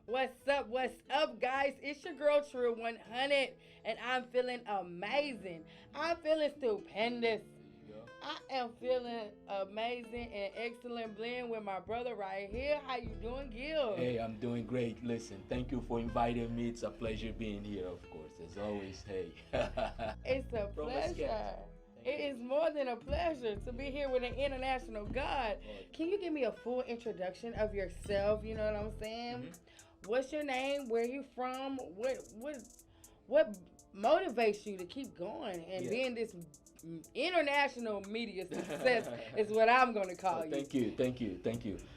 What's up, guys? It's your girl Trillonehunnit, and I'm feeling amazing. I'm feeling stupendous. I am feeling amazing and excellent blend with my brother right here. How you doing, Gil? Hey, I'm doing great. Listen, thank you for inviting me. It's a pleasure being here, of course, as always. Hey. It's a From a sketch. pleasure. It Thank is more than a pleasure to be here with an international God. Can you give me a full introduction of yourself? You know what I'm saying? What's your name? Where you from? What motivates you to keep going and Yeah. being this international media success is what I'm gonna call you. Thank you.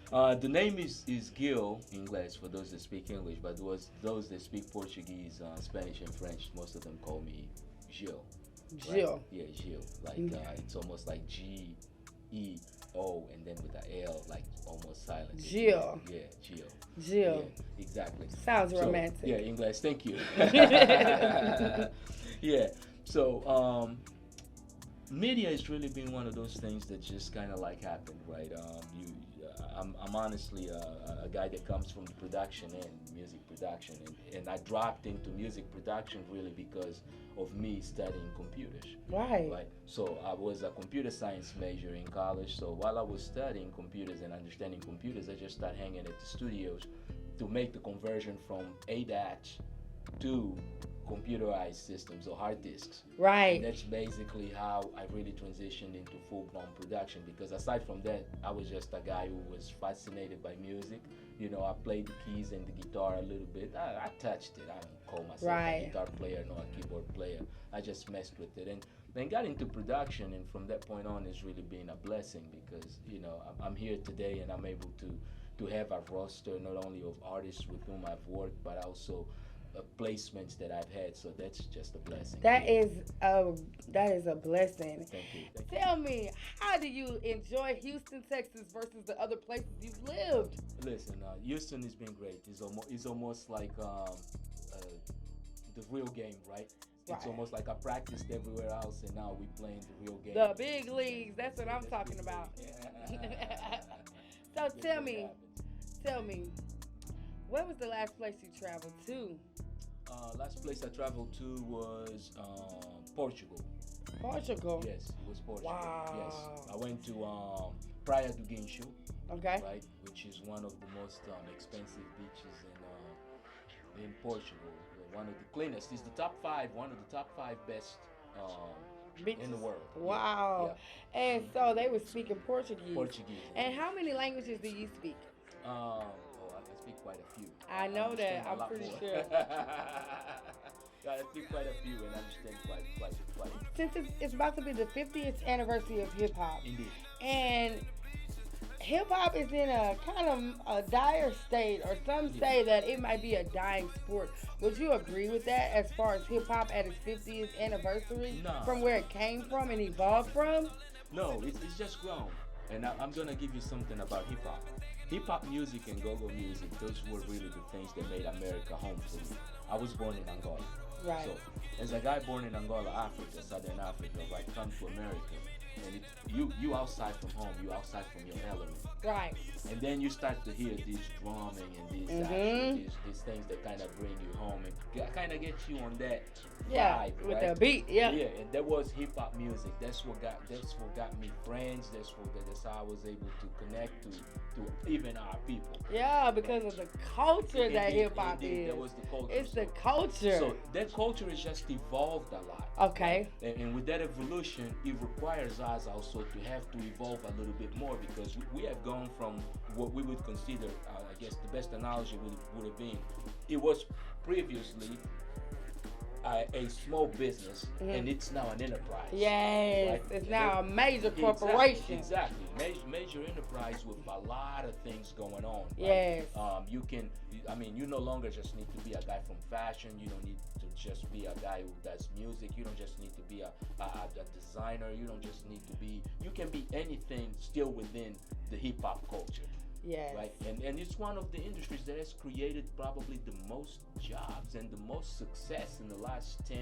The name is Gil Ingles for those that speak English, but those that speak Portuguese, Spanish, and French, most of them call me Gil. Gil. Right? Yeah, Gil. Like it's almost like Geo, and then with the L, like almost silent. Gil. Yeah, Gil. Gil. Yeah, exactly. Sounds So, romantic. yeah, English. Thank you. Yeah. So, media has really been one of those things that just kind of like happened, right? I'm honestly a guy that comes from the production and music production, and I dropped into music production really because of me studying computers. Right. So I was a computer science major in college. So while I was studying computers and understanding computers, I just started hanging at the studios to make the conversion from ADAT to computerized systems or hard disks. Right. And that's basically how I really transitioned into full-blown production, because aside from that, I was just a guy who was fascinated by music. You know, I played the keys and the guitar a little bit. I touched it. I don't call myself a guitar player nor a keyboard player. I just messed with it and then got into production, and from that point on it's really been a blessing, because, you know, I'm here today and I'm able to have a roster not only of artists with whom I've worked, but also placements that I've had, so that's just a blessing. That is a blessing. Thank you. Tell me, how do you enjoy Houston, Texas versus the other places you've lived? Listen, Houston has been great. It's almost like the real game, right? It's almost like I practiced everywhere else, and now we playing the real game. The big leagues. That's what I'm talking about. So tell me, where was the last place you traveled to? Last place I traveled to was Portugal. Portugal. Yes, it was Portugal. Wow. Yes, I went to Praia do Guincho. Okay. Right, which is one of the most expensive beaches in Portugal. One of the cleanest. It's the top 5. One of the top 5 best beaches in the world. Wow. Yeah. And so they were speaking Portuguese. Portuguese. And how many languages do you speak? I can speak quite a few. I know that. I'm pretty sure. I speak quite a few and understand quite. Since it's about to be the 50th anniversary of hip hop. Indeed. And hip hop is in a kind of a dire state, or some say that it might be a dying sport. Would you agree with that, as far as hip hop at its 50th anniversary? No. From where it came from and evolved from? No, it's just grown. And I'm gonna give you something about hip hop. Hip hop music and go-go music, those were really the things that made America home for me. I was born in Angola. Right. So, as a guy born in Angola, Africa, Southern Africa, right, come to America, and you outside from home, you outside from your element. Right. And then you start to hear this drumming and these things that kind of bring you home and kind of get you on that vibe, with right? the beat. Yeah. And that was hip hop music. That's what got me friends. That's how I was able to connect to even our people. Yeah, because of the culture that hip hop Indeed, is. that was the culture. It's the culture. So that culture has just evolved a lot. Okay. Right? And with that evolution, it requires us also to have to evolve a little bit more, because we have gone from what we would consider, I guess the best analogy would have been, it was previously a small business, and it's now an enterprise. Yes, right? it's now a major corporation. Exactly. Major enterprise with a lot of things going on. Right? Yes. You no longer just need to be a guy from fashion. You don't need to just be a guy who does music. You don't just need to be a designer. You don't just need to be, you can be anything still within the hip hop culture. Yes. Right. And it's one of the industries that has created probably the most jobs and the most success in the last 10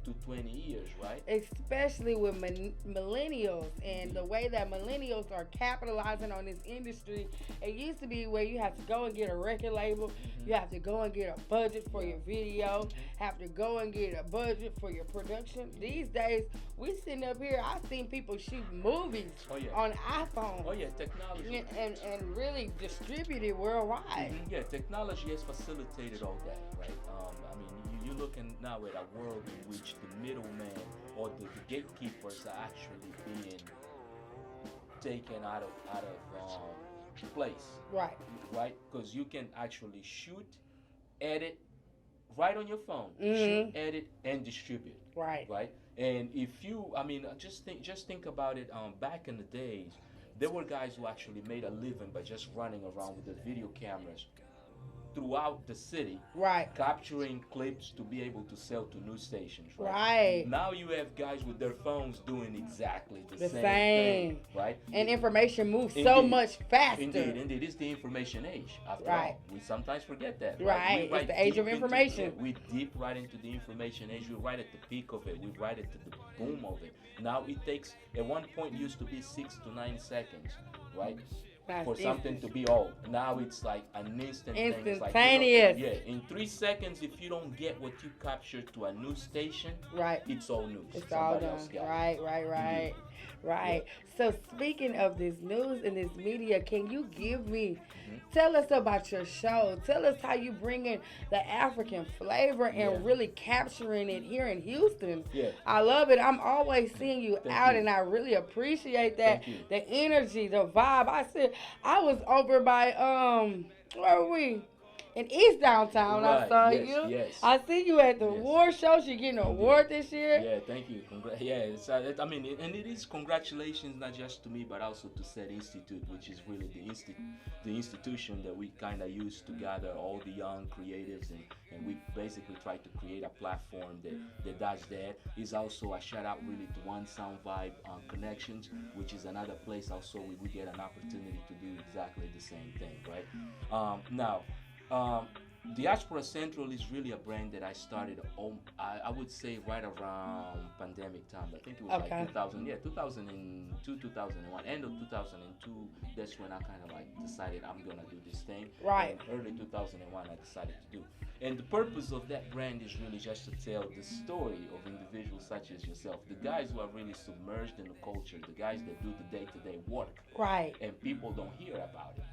to 20 years, right? Especially with millennials and the way that millennials are capitalizing on this industry. It used to be where you have to go and get a record label, you have to go and get a budget for your video, have to go and get a budget for your production. These days, we sitting up here, I've seen people shoot movies on iPhone. Oh yeah, technology. And really distribute it worldwide. Yeah, technology has facilitated all that, right? I mean, you're looking now at a world in which the middleman or the gatekeepers are actually being taken out of place. Right? Because you can actually shoot, edit, right on your phone. Shoot, edit, and distribute. Right? And if you, I mean, just think about it. Back in the days, there were guys who actually made a living by just running around with the video cameras throughout the city, capturing clips to be able to sell to news stations, Now you have guys with their phones doing exactly the same thing, right? And information moves so much faster. Indeed, it's the information age. After all, we sometimes forget that, It's the age of information. We deep right into the information age. We're right at the peak of it. We're right at the boom of it. Now it takes, at one point, it used to be 6 to 9 seconds, right? For something to be old. Now it's like an instant thing. Instantaneous. It's like, in 3 seconds, if you don't get what you captured to a news station, it's all news. It's all done. Right. So speaking of this news and this media, can you give me, tell us about your show. Tell us how you bring in the African flavor and really capturing it here in Houston. I love it. I'm always seeing you out, and I really appreciate that. The energy, the vibe. I was over by, where were we? In East Downtown, I saw you. Yes. I see you at the award show. You're getting an award this year. Yeah, thank you. I mean, and it is congratulations not just to me, but also to said institute, which is really the institution that we kind of use to gather all the young creatives, and we basically try to create a platform that does that. Is also a shout out really to One Soundvibe Connections, which is another place also we get an opportunity to do exactly the same thing, right? Now. Diaspora Central is really a brand that I started, I would say right around pandemic time. I think it was like 2002, 2001, end of 2002. That's when I kind of like decided I'm going to do this thing. Right. And early 2001, I decided to do. And the purpose of that brand is really just to tell the story of individuals such as yourself, the guys who are really submerged in the culture, the guys that do the day-to-day work. Right. And people don't hear about it.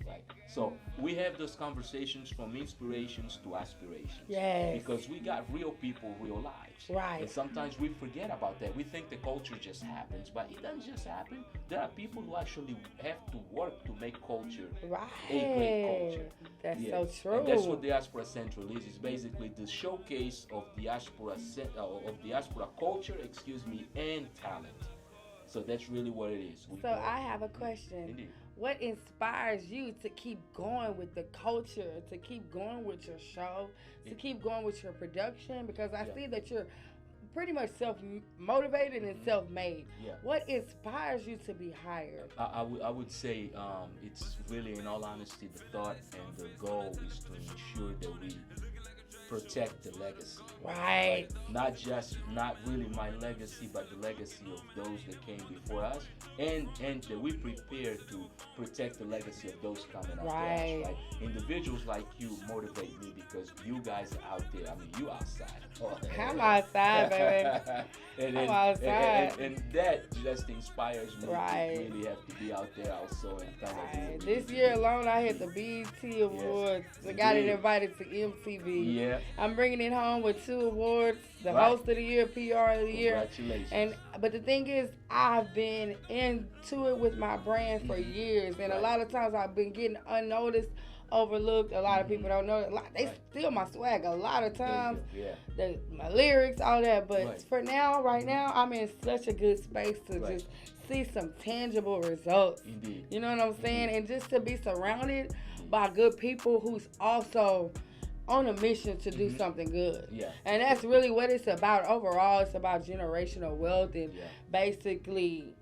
Right. So we have those conversations from inspirations to aspirations. Yes. Because we got real people, real lives. Right. And sometimes we forget about that. We think the culture just happens, but it doesn't just happen. There are people who actually have to work to make culture a great culture. That's so true. And that's what Diaspora Central is. It's basically the showcase of diaspora culture, and talent. So that's really what it is. I have a question. Indeed. What inspires you to keep going with the culture, to keep going with your show, to keep going with your production? Because I see that you're pretty much self-motivated and self-made. What inspires you to be hired? I would say it's really, in all honesty, the thought and the goal is to ensure that we protect the legacy. Right. Not really my legacy, but the legacy of those that came before us, and that we prepare to protect the legacy of those coming after us. Right. Individuals like you motivate me because you guys are out there. I mean, you outside. I'm outside, baby. I'm outside. And that just inspires me to really have to be out there also and kind of This year alone, I hit the BET Awards. I got invited to MTV. Yeah. I'm bringing it home with 2 awards, the Host of the Year, PR of the Year. Congratulations. But the thing is, I've been into it with my brand for years, and a lot of times I've been getting unnoticed, overlooked. A lot of people don't know. They steal my swag a lot of times. My lyrics, all that. But for now, right now, I'm in such a good space to just see some tangible results. Indeed. You know what I'm saying? And just to be surrounded by good people who's also on a mission to do something good. And that's really what it's about overall. It's about generational wealth and basically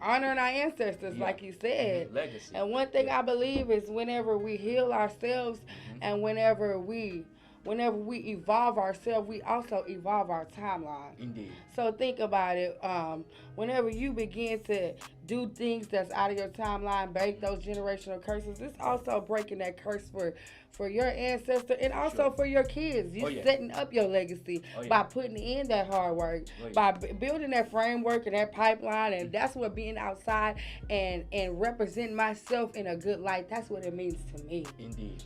honoring our ancestors, like you said. Legacy. And one thing I believe is whenever we heal ourselves and whenever we whenever we evolve ourselves, we also evolve our timeline. Indeed. So think about it. Whenever you begin to do things that's out of your timeline, break those generational curses, it's also breaking that curse for your ancestor and also Sure. for your kids. You Oh, yeah. setting up your legacy Oh, yeah. by putting in that hard work, Oh, yeah. by building that framework and that pipeline, and that's what being outside and representing myself in a good light. That's what it means to me. Indeed.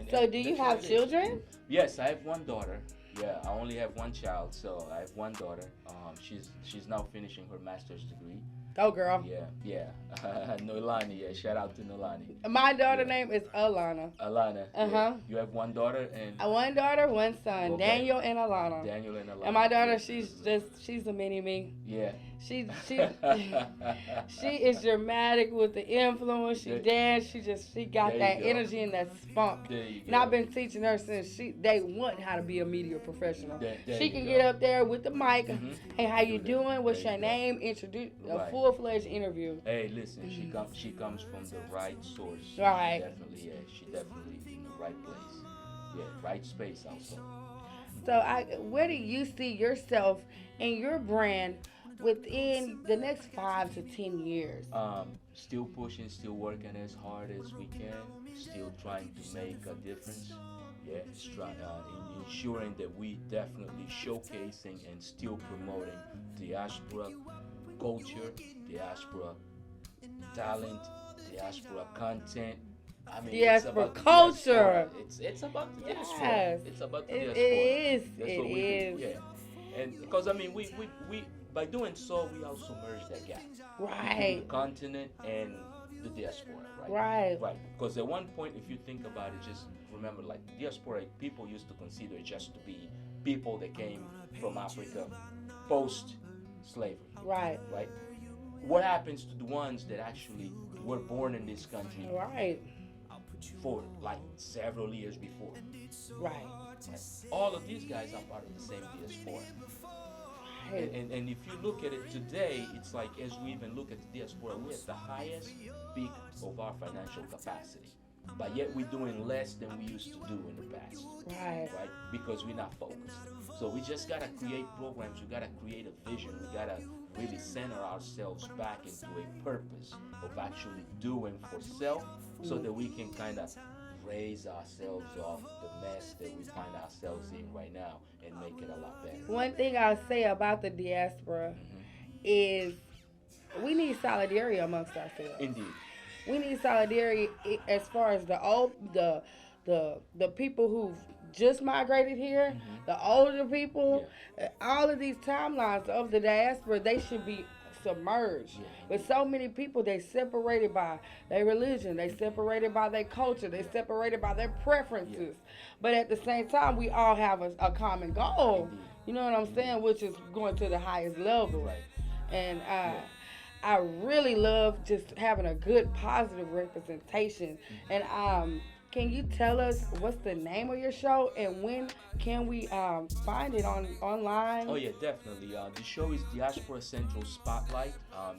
So, do you have children? Yes, I have one daughter. Yeah, I only have one child, so I have one daughter. She's now finishing her master's degree. Oh, girl. Yeah. Nolani, yeah. Shout out to Nolani. My daughter name is Alana. Alana. Uh-huh. Yeah. You have one daughter and One daughter, one son, Okay. Daniel and Alana. Daniel and Alana. And my daughter, Yeah. she's a mini me. Yeah. She is dramatic with the influence. She dance. She got There that you go. energy and that spunk. There you And I've go. been teaching her since day one how to be a media professional. There She you can go. get up there with the mic. Mhm. Hey, how you Do that. doing? What's There your you go. name? Introduce a Right. full-fledged interview. Hey, listen, she comes from the right source. Right. She definitely in the right place. Yeah, right space also. So, where do you see yourself and your brand within the next 5 to 10 years? Still pushing, still working as hard as we can, still trying to make a difference. Yeah, ensuring that we definitely showcasing and still promoting diaspora culture, diaspora talent, diaspora content. I mean, Diaspora it's about the culture. diaspora. It's about the Yes. diaspora. It's about the It diaspora. is. That's It what we is. do. Yeah, and because I mean, we by doing so, we also merge that gap between Right. the continent and the diaspora, right? Right. Right. Because at one point, if you think about it, just remember, like diaspora, people used to consider it just to be people that came from Africa post-slavery, Right. right? What happens to the ones that actually were born in this country Right. for like several years before? Right. Right? All of these guys are part of the same diaspora. Right. And if you look at it today, it's like as we even look at the diaspora, we're at the highest peak of our financial capacity. But yet we're doing less than we used to do in the past. Right. Right? Because we're not focused. So we just gotta create programs, we gotta create a vision, we gotta really center ourselves back into a purpose of actually doing for self so that we can kind of raise ourselves off the mess that we find ourselves in right now and make it a lot better. One thing I'll say about the diaspora is we need solidarity amongst ourselves. Indeed. We need solidarity as far as the people who've just migrated here, the older people, all of these timelines of the diaspora, they should be submerged. But so many people, they separated by their religion, they separated by their culture, they separated by their preferences. But at the same time, we all have a common goal. You know what I'm saying? Which is going to the highest level. Right. And I really love just having a good, positive representation. And can you tell us what's the name of your show and when can we find it online? Oh yeah, definitely. The show is Diaspora Central Spotlight.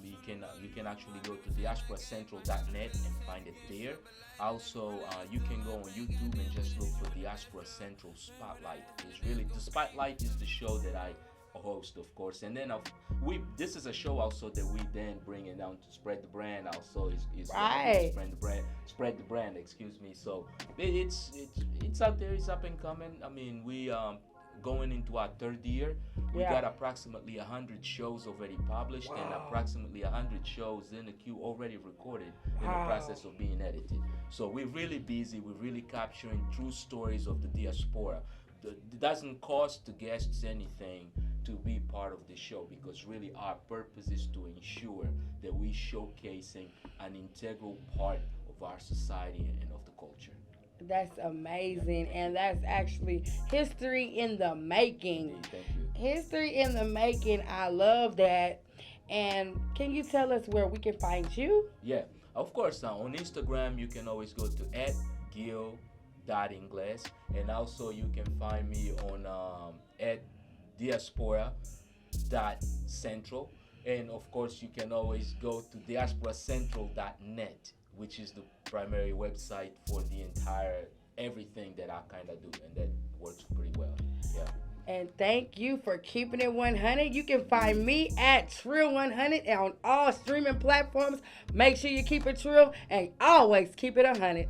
You can actually go to diasporacentral.net and find it there. Also, you can go on YouTube and just look for Diaspora Central Spotlight. It's really the Spotlight is the show that I host, of course, and then this is a show also that we then bring it down to spread the brand. Also, is Right. spread the brand. Excuse me. So it's out there. It's up and coming. I mean, we going into our third year. We got approximately 100 shows already published and approximately 100 shows in the queue already recorded in the process of being edited. So we're really busy. We're really capturing true stories of the diaspora. It doesn't cost the guests anything to be part of the show because really our purpose is to ensure that we showcasing an integral part of our society and of the culture. That's amazing, and that's actually history in the making. Indeed, thank you. History in the making. I love that. And can you tell us where we can find you? Yeah, of course. On Instagram, you can always go to @Gil.Ingles, and also you can find me on @Diaspora.Central, and of course you can always go to diasporacentral.net, which is the primary website for the entire everything that I kind of do and that works pretty well. Yeah. And thank you for keeping it 100. You can find me at Trill100 on all streaming platforms. Make sure you keep it Trill and always keep it 100.